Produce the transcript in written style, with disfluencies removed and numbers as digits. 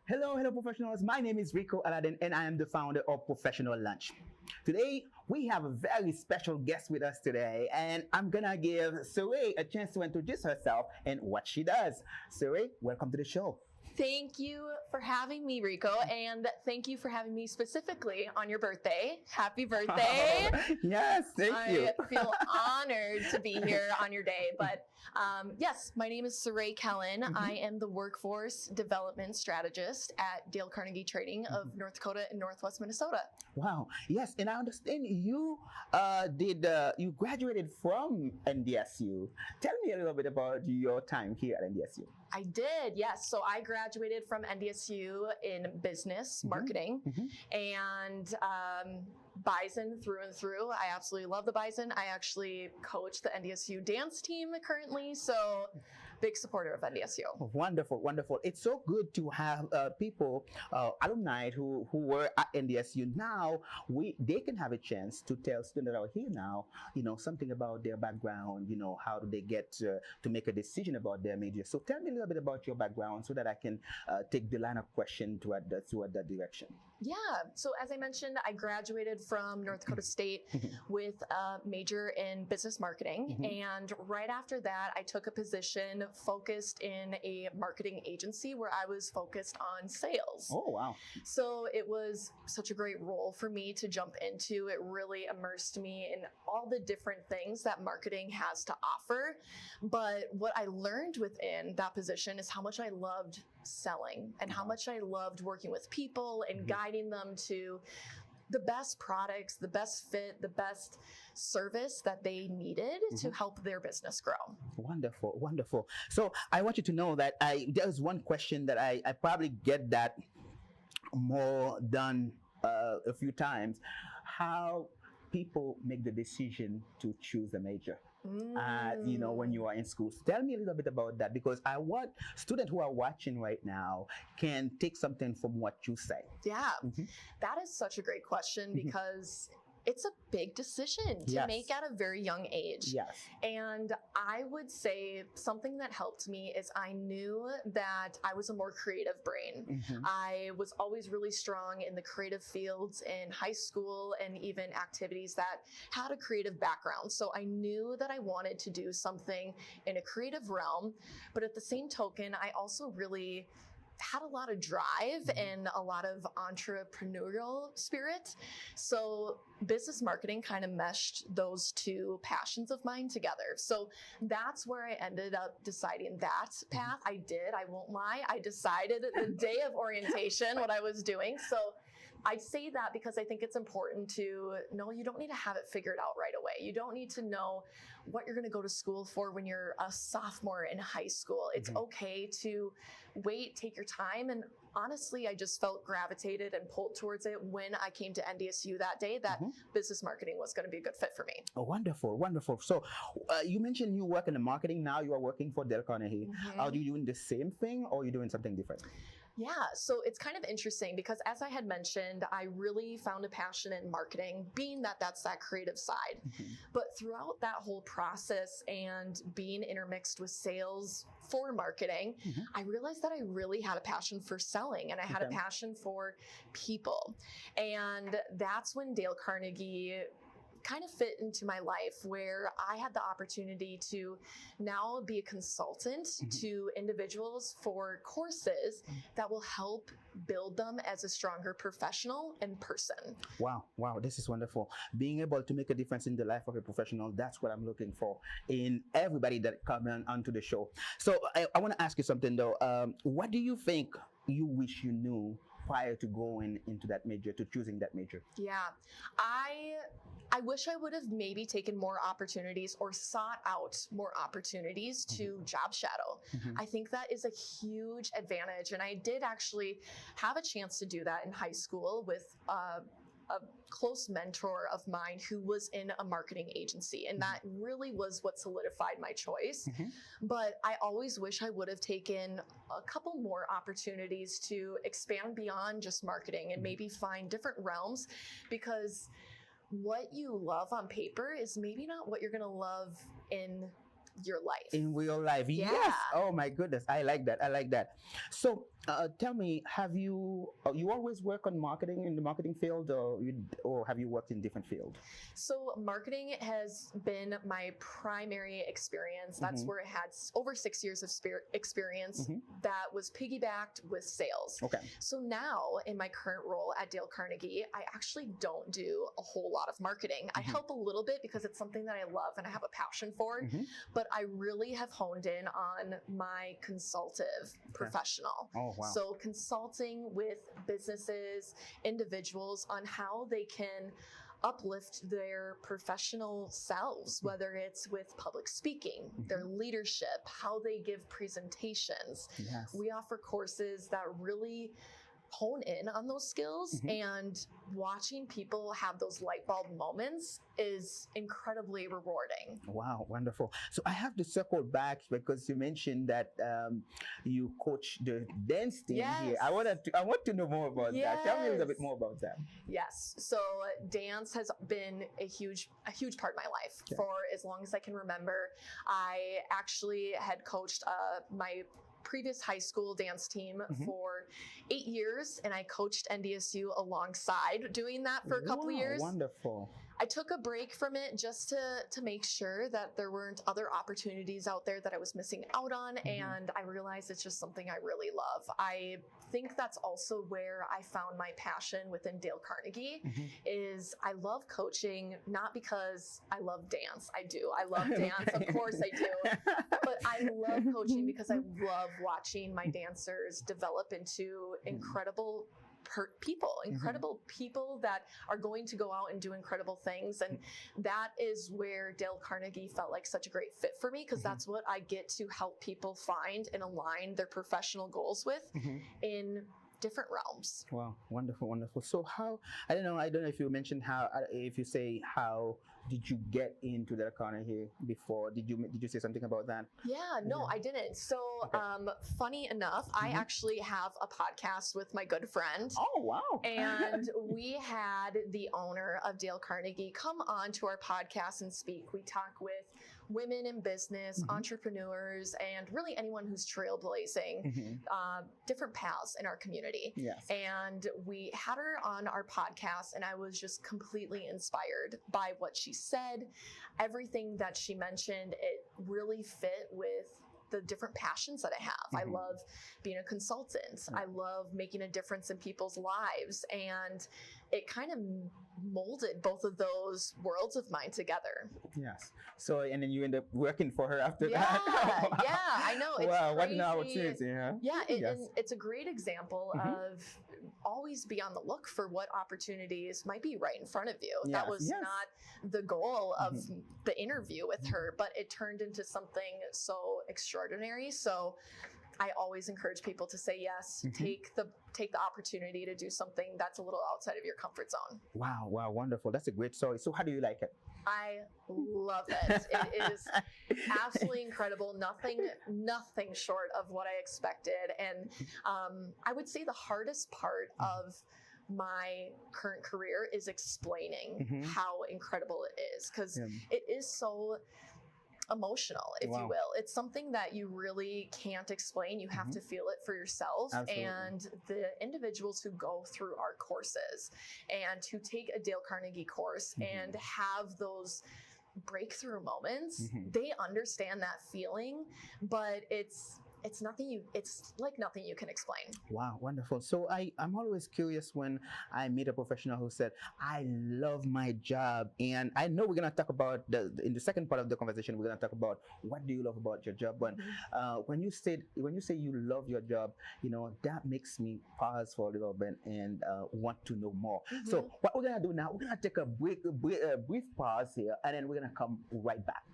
Hello, professionals. My name is Rico Aladdin, and I am the founder of Professional Lunch. Today, we have a very special guest with us today, and I'm gonna give Surrey a chance to introduce herself and what she does. Surrey, welcome to the show. Thank you for having me, Rico, and thank you for having me specifically on your birthday. Happy birthday. Yes, thank you. I feel honored to be here on your day. But yes, my name is Saray Kellen. I am the Workforce Development Strategist at Dale Carnegie Training of North Dakota and Northwest Minnesota. Wow. Yes, and I understand you you graduated from NDSU. Tell me a little bit about your time here at NDSU. I did, yes. So I graduated from NDSU in business marketing and Bison through and through. I absolutely love the Bison. I actually coach the NDSU dance team currently, so big supporter of NDSU. Wonderful, wonderful. It's so good to have people, alumni who were at NDSU. Now they can have a chance to tell students that are here now, something about their background. How do they get to make a decision about their major? So tell me a little bit about your background so that I can take the line of question toward that direction. Yeah. So as I mentioned, I graduated from North Dakota State with a major in business marketing. And right after that, I took a position focused in a marketing agency where I was focused on sales. Oh, wow. So it was such a great role for me to jump into. It really immersed me in all the different things that marketing has to offer. But what I learned within that position is how much I loved selling and how much I loved working with people and guiding them to the best products, the best fit, the best service that they needed to help their business grow. Wonderful, wonderful. So I want you to know that there's one question that I probably get that more done a few times. How people make the decision to choose a major. When you are in school. So tell me a little bit about that, because I want students who are watching right now can take something from what you say. Yeah, that is such a great question because it's a big decision to make at a very young age. Yes. And I would say something that helped me is I knew that I was a more creative brain. I was always really strong in the creative fields in high school and even activities that had a creative background. So I knew that I wanted to do something in a creative realm, but at the same token, I also really had a lot of drive and a lot of entrepreneurial spirit. So business marketing kind of meshed those two passions of mine together. So that's where I ended up deciding that path. I won't lie. I decided the day of orientation what I was doing. So I say that because I think it's important to know you don't need to have it figured out right away. You don't need to know what you're going to go to school for when you're a sophomore in high school. It's okay to wait, take your time. And honestly, I just felt gravitated and pulled towards it when I came to NDSU that day that business marketing was going to be a good fit for me. Oh, wonderful, wonderful. So you mentioned you work in the marketing. Now you are working for Dale Carnegie. Are you doing the same thing or are you doing something different? Yeah, so it's kind of interesting because as I had mentioned, I really found a passion in marketing, being that that's that creative side. But throughout that whole process and being intermixed with sales for marketing, I realized that I really had a passion for selling and I had a passion for people. And that's when Dale Carnegie kind of fit into my life, where I had the opportunity to now be a consultant to individuals for courses that will help build them as a stronger professional and person. Wow, this is wonderful. Being able to make a difference in the life of a professional, that's what I'm looking for in everybody that comes onto the show. So I want to ask you something though. What do you think you wish you knew prior to going into that major, to choosing that major? Yeah, I wish I would have maybe taken more opportunities or sought out more opportunities to job shadow. I think that is a huge advantage. And I did actually have a chance to do that in high school with a close mentor of mine who was in a marketing agency. And that really was what solidified my choice. But I always wish I would have taken a couple more opportunities to expand beyond just marketing and maybe find different realms, because what you love on paper is maybe not what you're going to love in your life. In real life. Yeah. Yes. Oh my goodness. I like that. I like that. So tell me, have you always work on marketing in the marketing field, or have you worked in different field? So marketing has been my primary experience. That's Mhm. where I had over 6 years of experience Mhm. that was piggybacked with sales. Okay. So now in my current role at Dale Carnegie, I actually don't do a whole lot of marketing. I Mhm. help a little bit because it's something that I love and I have a passion for, Mhm. but I really have honed in on my consultative professional. Oh wow. So consulting with businesses, individuals on how they can uplift their professional selves, whether it's with public speaking, their leadership, how they give presentations. Yes. We offer courses that really hone in on those skills, and watching people have those light bulb moments is incredibly rewarding. Wow, wonderful. So I have to circle back because you mentioned that you coach the dance team here. Yes. I want to know more about that. Tell me a little bit Yes. more about that. Yes. So dance has been a huge part of my life Okay. for as long as I can remember. I actually had coached my previous high school dance team for 8 years, and I coached NDSU alongside doing that for a couple of Wow, years. Wonderful. I took a break from it just to make sure that there weren't other opportunities out there that I was missing out on, and I realized it's just something I really love. I think that's also where I found my passion within Dale Carnegie. Is I love coaching, not because I love dance. I do. I love dance. Of course I do. But I love coaching because I love watching my dancers develop into incredible incredible people that are going to go out and do incredible things. And that is where Dale Carnegie felt like such a great fit for me, because that's what I get to help people find and align their professional goals with in different realms. Wow, wonderful, wonderful. So how, I don't know if you mentioned how, if you say how did you get into the Carnegie before? Did you say something about that? Yeah, no, I didn't. So, funny enough, I actually have a podcast with my good friend. Oh, wow. And we had the owner of Dale Carnegie come on to our podcast and speak. We talk with women in business, entrepreneurs, and really anyone who's trailblazing different paths in our community. Yes. And we had her on our podcast, and I was just completely inspired by what she said. Everything that she mentioned, it really fit with the different passions that I have. I love being a consultant. I love making a difference in people's lives. And it kind of molded both of those worlds of mine together. Yes. So, and then you end up working for her after Yeah, that. yeah, I know. It's wow, what crazy. an opportunity, huh? Yeah, Yes. and it's a great example of always be on the look for what opportunities might be right in front of you. Yes, That was yes. not the goal of the interview with her, but it turned into something so extraordinary. So I always encourage people to say yes, take the opportunity to do something that's a little outside of your comfort zone. Wow, wow, wonderful. That's a great story. So how do you like it? I love it. It is absolutely incredible. Nothing short of what I expected. And I would say the hardest part of my current career is explaining how incredible it is, because it is so emotional, if you will. It's something that you really can't explain. You have to feel it for yourself. Absolutely. And the individuals who go through our courses and who take a Dale Carnegie course and have those breakthrough moments, they understand that feeling, but it's like nothing you can explain. Wow, wonderful. So I'm always curious when I meet a professional who said, I love my job. And I know we're going to talk about, in the second part of the conversation, we're going to talk about what do you love about your job. But when you say you love your job, that makes me pause for a little bit and want to know more. So what we're going to do now, we're going to take a brief pause here, and then we're going to come right back.